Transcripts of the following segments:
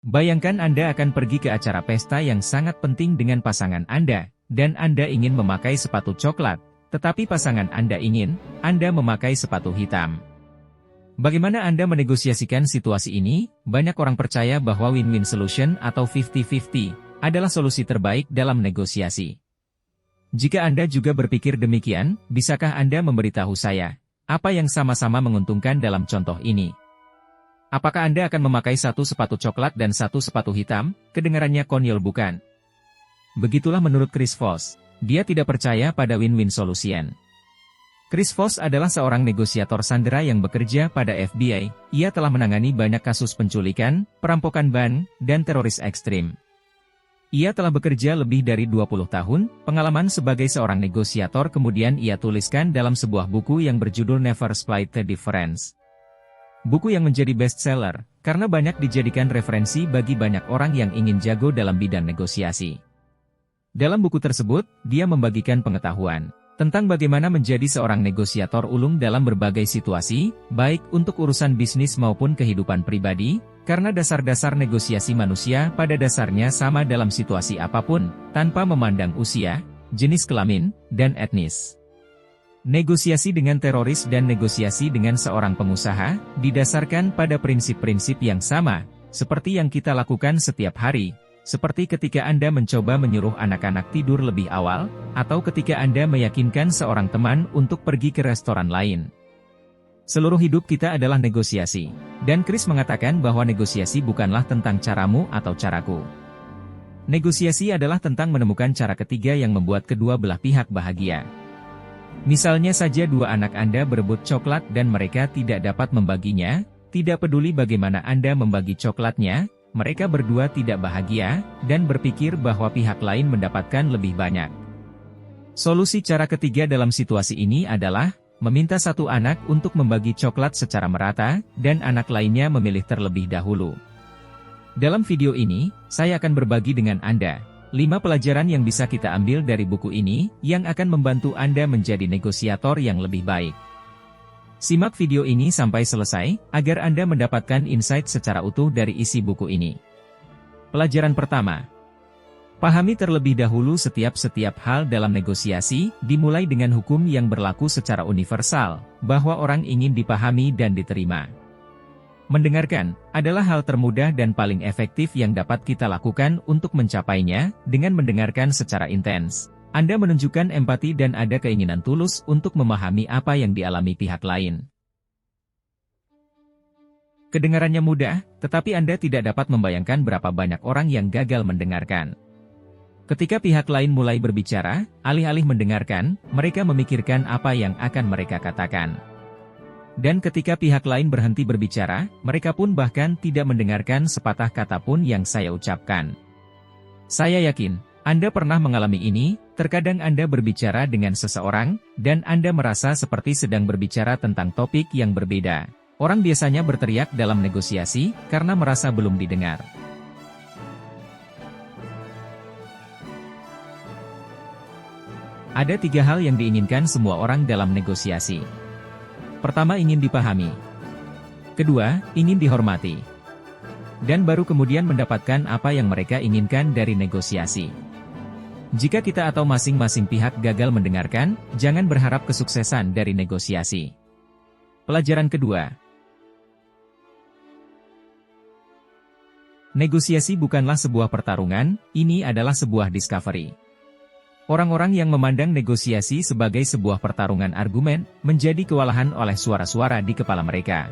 Bayangkan Anda akan pergi ke acara pesta yang sangat penting dengan pasangan Anda, dan Anda ingin memakai sepatu coklat, tetapi pasangan Anda ingin Anda memakai sepatu hitam. Bagaimana Anda menegosiasikan situasi ini? Banyak orang percaya bahwa win-win solution atau 50-50 adalah solusi terbaik dalam negosiasi. Jika Anda juga berpikir demikian, bisakah Anda memberitahu saya apa yang sama-sama menguntungkan dalam contoh ini? Apakah Anda akan memakai satu sepatu coklat dan satu sepatu hitam? Kedengarannya konyol bukan? Begitulah menurut Chris Voss. Dia tidak percaya pada win-win solution. Chris Voss adalah seorang negosiator sandera yang bekerja pada FBI. Ia telah menangani banyak kasus penculikan, perampokan bank, dan teroris ekstrim. Ia telah bekerja lebih dari 20 tahun, pengalaman sebagai seorang negosiator kemudian ia tuliskan dalam sebuah buku yang berjudul Never Split the Difference. Buku yang menjadi bestseller, karena banyak dijadikan referensi bagi banyak orang yang ingin jago dalam bidang negosiasi. Dalam buku tersebut, dia membagikan pengetahuan tentang bagaimana menjadi seorang negosiator ulung dalam berbagai situasi, baik untuk urusan bisnis maupun kehidupan pribadi, karena dasar-dasar negosiasi manusia pada dasarnya sama dalam situasi apapun, tanpa memandang usia, jenis kelamin, dan etnis. Negosiasi dengan teroris dan negosiasi dengan seorang pengusaha, didasarkan pada prinsip-prinsip yang sama, seperti yang kita lakukan setiap hari, seperti ketika Anda mencoba menyuruh anak-anak tidur lebih awal, atau ketika Anda meyakinkan seorang teman untuk pergi ke restoran lain. Seluruh hidup kita adalah negosiasi, dan Chris mengatakan bahwa negosiasi bukanlah tentang caramu atau caraku. Negosiasi adalah tentang menemukan cara ketiga yang membuat kedua belah pihak bahagia. Misalnya saja dua anak Anda berebut coklat dan mereka tidak dapat membaginya, tidak peduli bagaimana Anda membagi coklatnya, mereka berdua tidak bahagia, dan berpikir bahwa pihak lain mendapatkan lebih banyak. Solusi cara ketiga dalam situasi ini adalah, meminta satu anak untuk membagi coklat secara merata, dan anak lainnya memilih terlebih dahulu. Dalam video ini, saya akan berbagi dengan Anda 5 pelajaran yang bisa kita ambil dari buku ini, yang akan membantu Anda menjadi negosiator yang lebih baik. Simak video ini sampai selesai, agar Anda mendapatkan insight secara utuh dari isi buku ini. Pelajaran pertama. Pahami terlebih dahulu setiap hal dalam negosiasi, dimulai dengan hukum yang berlaku secara universal, bahwa orang ingin dipahami dan diterima. Mendengarkan adalah hal termudah dan paling efektif yang dapat kita lakukan untuk mencapainya. Dengan mendengarkan secara intens, Anda menunjukkan empati dan ada keinginan tulus untuk memahami apa yang dialami pihak lain. Kedengarannya mudah, tetapi Anda tidak dapat membayangkan berapa banyak orang yang gagal mendengarkan. Ketika pihak lain mulai berbicara, alih-alih mendengarkan, mereka memikirkan apa yang akan mereka katakan. Dan ketika pihak lain berhenti berbicara, mereka pun bahkan tidak mendengarkan sepatah kata pun yang saya ucapkan. Saya yakin, Anda pernah mengalami ini. Terkadang Anda berbicara dengan seseorang, dan Anda merasa seperti sedang berbicara tentang topik yang berbeda. Orang biasanya berteriak dalam negosiasi, karena merasa belum didengar. Ada 3 hal yang diinginkan semua orang dalam negosiasi. Pertama, ingin dipahami. Kedua, ingin dihormati. Dan baru kemudian mendapatkan apa yang mereka inginkan dari negosiasi. Jika kita atau masing-masing pihak gagal mendengarkan, jangan berharap kesuksesan dari negosiasi. Pelajaran kedua. Negosiasi bukanlah sebuah pertarungan, ini adalah sebuah discovery. Orang-orang yang memandang negosiasi sebagai sebuah pertarungan argumen, menjadi kewalahan oleh suara-suara di kepala mereka.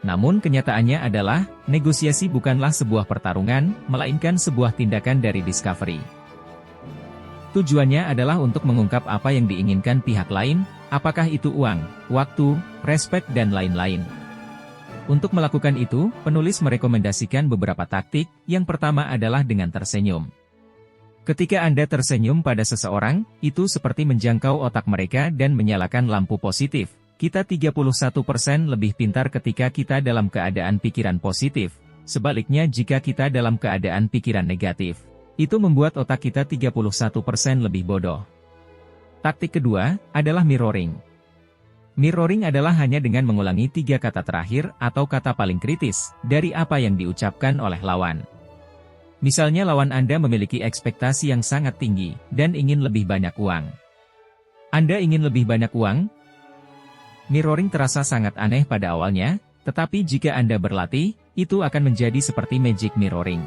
Namun kenyataannya adalah, negosiasi bukanlah sebuah pertarungan, melainkan sebuah tindakan dari discovery. Tujuannya adalah untuk mengungkap apa yang diinginkan pihak lain, apakah itu uang, waktu, respek dan lain-lain. Untuk melakukan itu, penulis merekomendasikan beberapa taktik. Yang pertama adalah dengan tersenyum. Ketika Anda tersenyum pada seseorang, itu seperti menjangkau otak mereka dan menyalakan lampu positif. Kita 31% lebih pintar ketika kita dalam keadaan pikiran positif. Sebaliknya jika kita dalam keadaan pikiran negatif, itu membuat otak kita 31% lebih bodoh. Taktik kedua adalah mirroring. Mirroring adalah hanya dengan mengulangi 3 kata terakhir atau kata paling kritis dari apa yang diucapkan oleh lawan. Misalnya lawan Anda memiliki ekspektasi yang sangat tinggi dan ingin lebih banyak uang. Anda ingin lebih banyak uang? Mirroring terasa sangat aneh pada awalnya, tetapi jika Anda berlatih, itu akan menjadi seperti magic mirroring.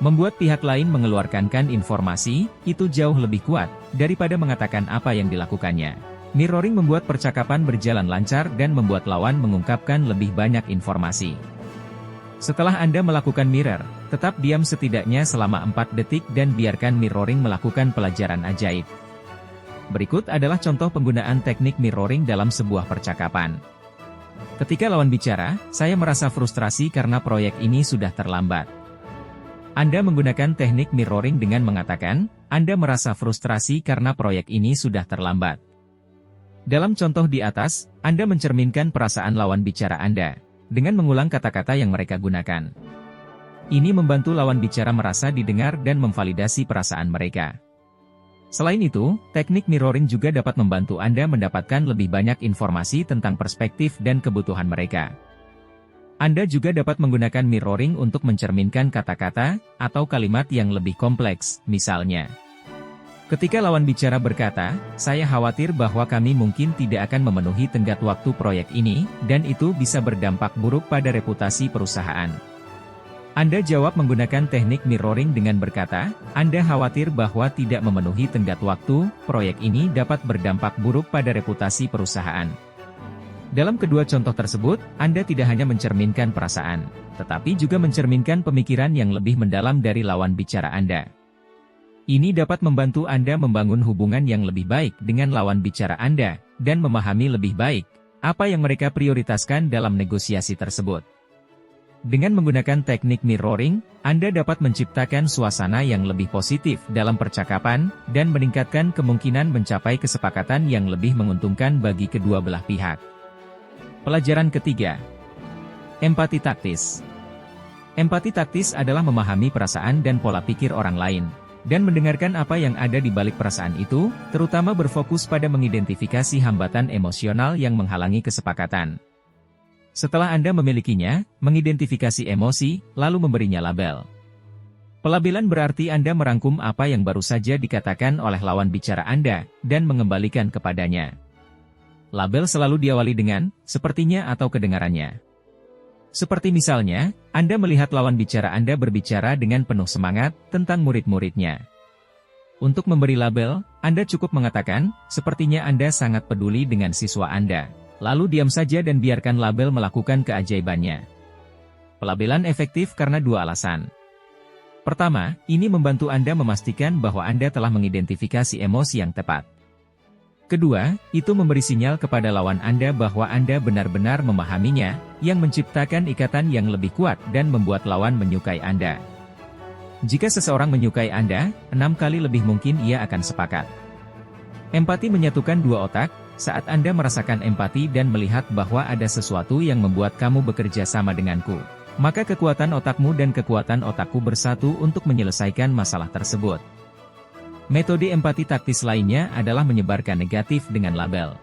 Membuat pihak lain mengeluarkan informasi, itu jauh lebih kuat daripada mengatakan apa yang dilakukannya. Mirroring membuat percakapan berjalan lancar dan membuat lawan mengungkapkan lebih banyak informasi. Setelah Anda melakukan mirror, tetap diam setidaknya selama 4 detik dan biarkan mirroring melakukan pelajaran ajaib. Berikut adalah contoh penggunaan teknik mirroring dalam sebuah percakapan. Ketika lawan bicara, saya merasa frustrasi karena proyek ini sudah terlambat. Anda menggunakan teknik mirroring dengan mengatakan, Anda merasa frustrasi karena proyek ini sudah terlambat. Dalam contoh di atas, Anda mencerminkan perasaan lawan bicara Anda, dengan mengulang kata-kata yang mereka gunakan. Ini membantu lawan bicara merasa didengar dan memvalidasi perasaan mereka. Selain itu, teknik mirroring juga dapat membantu Anda mendapatkan lebih banyak informasi tentang perspektif dan kebutuhan mereka. Anda juga dapat menggunakan mirroring untuk mencerminkan kata-kata atau kalimat yang lebih kompleks, misalnya. Ketika lawan bicara berkata, saya khawatir bahwa kami mungkin tidak akan memenuhi tenggat waktu proyek ini, dan itu bisa berdampak buruk pada reputasi perusahaan. Anda jawab menggunakan teknik mirroring dengan berkata, Anda khawatir bahwa tidak memenuhi tenggat waktu, proyek ini dapat berdampak buruk pada reputasi perusahaan. Dalam kedua contoh tersebut, Anda tidak hanya mencerminkan perasaan, tetapi juga mencerminkan pemikiran yang lebih mendalam dari lawan bicara Anda. Ini dapat membantu Anda membangun hubungan yang lebih baik dengan lawan bicara Anda, dan memahami lebih baik apa yang mereka prioritaskan dalam negosiasi tersebut. Dengan menggunakan teknik mirroring, Anda dapat menciptakan suasana yang lebih positif dalam percakapan, dan meningkatkan kemungkinan mencapai kesepakatan yang lebih menguntungkan bagi kedua belah pihak. Pelajaran ketiga. Empati taktis. Empati taktis adalah memahami perasaan dan pola pikir orang lain, dan mendengarkan apa yang ada di balik perasaan itu, terutama berfokus pada mengidentifikasi hambatan emosional yang menghalangi kesepakatan. Setelah Anda memilikinya, mengidentifikasi emosi, lalu memberinya label. Pelabelan berarti Anda merangkum apa yang baru saja dikatakan oleh lawan bicara Anda, dan mengembalikan kepadanya. Label selalu diawali dengan, sepertinya atau kedengarannya. Seperti misalnya, Anda melihat lawan bicara Anda berbicara dengan penuh semangat tentang murid-muridnya. Untuk memberi label, Anda cukup mengatakan, sepertinya Anda sangat peduli dengan siswa Anda. Lalu diam saja dan biarkan label melakukan keajaibannya. Pelabelan efektif karena 2 alasan. Pertama, ini membantu Anda memastikan bahwa Anda telah mengidentifikasi emosi yang tepat. Kedua, itu memberi sinyal kepada lawan Anda bahwa Anda benar-benar memahaminya, yang menciptakan ikatan yang lebih kuat dan membuat lawan menyukai Anda. Jika seseorang menyukai Anda, 6 kali lebih mungkin ia akan sepakat. Empati menyatukan 2 otak. Saat Anda merasakan empati dan melihat bahwa ada sesuatu yang membuat kamu bekerja sama denganku, maka kekuatan otakmu dan kekuatan otakku bersatu untuk menyelesaikan masalah tersebut. Metode empati taktis lainnya adalah menyebarkan negatif dengan label.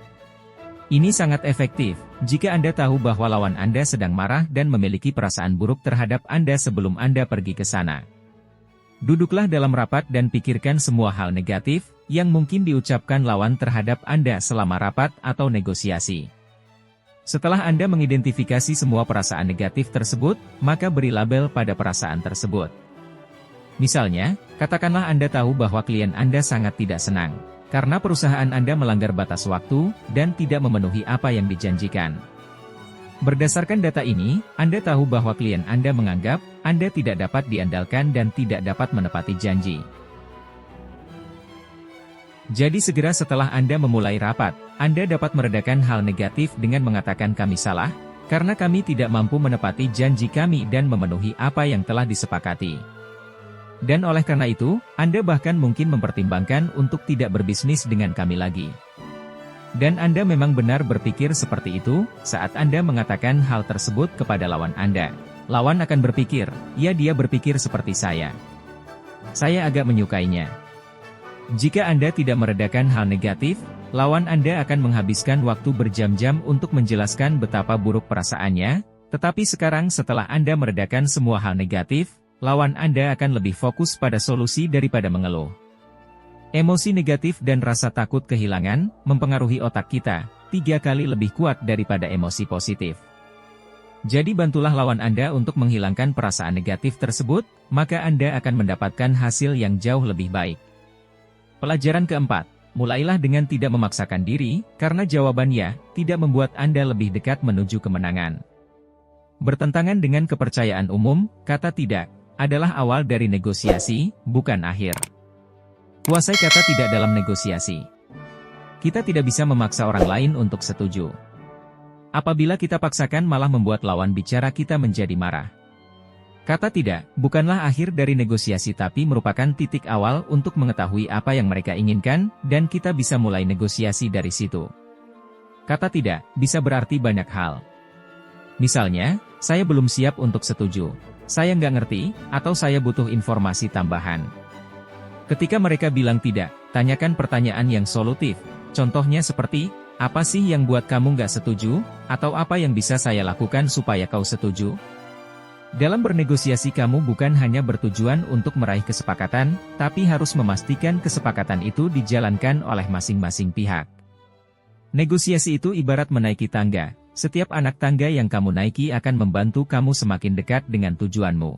Ini sangat efektif, jika Anda tahu bahwa lawan Anda sedang marah dan memiliki perasaan buruk terhadap Anda sebelum Anda pergi ke sana. Duduklah dalam rapat dan pikirkan semua hal negatif yang mungkin diucapkan lawan terhadap Anda selama rapat atau negosiasi. Setelah Anda mengidentifikasi semua perasaan negatif tersebut, maka beri label pada perasaan tersebut. Misalnya, katakanlah Anda tahu bahwa klien Anda sangat tidak senang, karena perusahaan Anda melanggar batas waktu, dan tidak memenuhi apa yang dijanjikan. Berdasarkan data ini, Anda tahu bahwa klien Anda menganggap Anda tidak dapat diandalkan dan tidak dapat menepati janji. Jadi segera setelah Anda memulai rapat, Anda dapat meredakan hal negatif dengan mengatakan kami salah, karena kami tidak mampu menepati janji kami dan memenuhi apa yang telah disepakati. Dan oleh karena itu, Anda bahkan mungkin mempertimbangkan untuk tidak berbisnis dengan kami lagi. Dan Anda memang benar berpikir seperti itu, saat Anda mengatakan hal tersebut kepada lawan Anda. Lawan akan berpikir, ya dia berpikir seperti saya. Saya agak menyukainya. Jika Anda tidak meredakan hal negatif, lawan Anda akan menghabiskan waktu berjam-jam untuk menjelaskan betapa buruk perasaannya, tetapi sekarang setelah Anda meredakan semua hal negatif, lawan Anda akan lebih fokus pada solusi daripada mengeluh. Emosi negatif dan rasa takut kehilangan mempengaruhi otak kita 3 kali lebih kuat daripada emosi positif. Jadi bantulah lawan Anda untuk menghilangkan perasaan negatif tersebut, maka Anda akan mendapatkan hasil yang jauh lebih baik. Pelajaran keempat, mulailah dengan tidak memaksakan diri, karena jawabannya tidak membuat Anda lebih dekat menuju kemenangan. Bertentangan dengan kepercayaan umum, kata tidak adalah awal dari negosiasi, bukan akhir. Kuasai kata tidak dalam negosiasi. Kita tidak bisa memaksa orang lain untuk setuju. Apabila kita paksakan malah membuat lawan bicara kita menjadi marah. Kata tidak bukanlah akhir dari negosiasi tapi merupakan titik awal untuk mengetahui apa yang mereka inginkan, dan kita bisa mulai negosiasi dari situ. Kata tidak bisa berarti banyak hal. Misalnya, saya belum siap untuk setuju, saya nggak ngerti, atau saya butuh informasi tambahan. Ketika mereka bilang tidak, tanyakan pertanyaan yang solutif. Contohnya seperti, apa sih yang buat kamu nggak setuju? Atau apa yang bisa saya lakukan supaya kau setuju? Dalam bernegosiasi kamu bukan hanya bertujuan untuk meraih kesepakatan, tapi harus memastikan kesepakatan itu dijalankan oleh masing-masing pihak. Negosiasi itu ibarat menaiki tangga, setiap anak tangga yang kamu naiki akan membantu kamu semakin dekat dengan tujuanmu.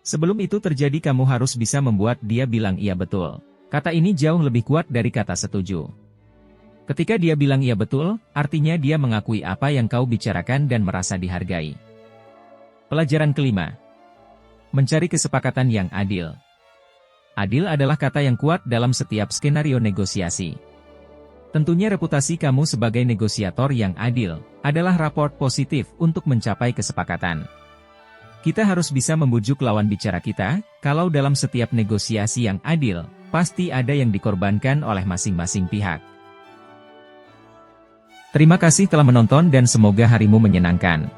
Sebelum itu terjadi kamu harus bisa membuat dia bilang iya betul. Kata ini jauh lebih kuat dari kata setuju. Ketika dia bilang iya betul, artinya dia mengakui apa yang kau bicarakan dan merasa dihargai. Pelajaran kelima. Mencari kesepakatan yang adil. Adil adalah kata yang kuat dalam setiap skenario negosiasi. Tentunya reputasi kamu sebagai negosiator yang adil adalah raport positif untuk mencapai kesepakatan. Kita harus bisa membujuk lawan bicara kita, kalau dalam setiap negosiasi yang adil, pasti ada yang dikorbankan oleh masing-masing pihak. Terima kasih telah menonton dan semoga harimu menyenangkan.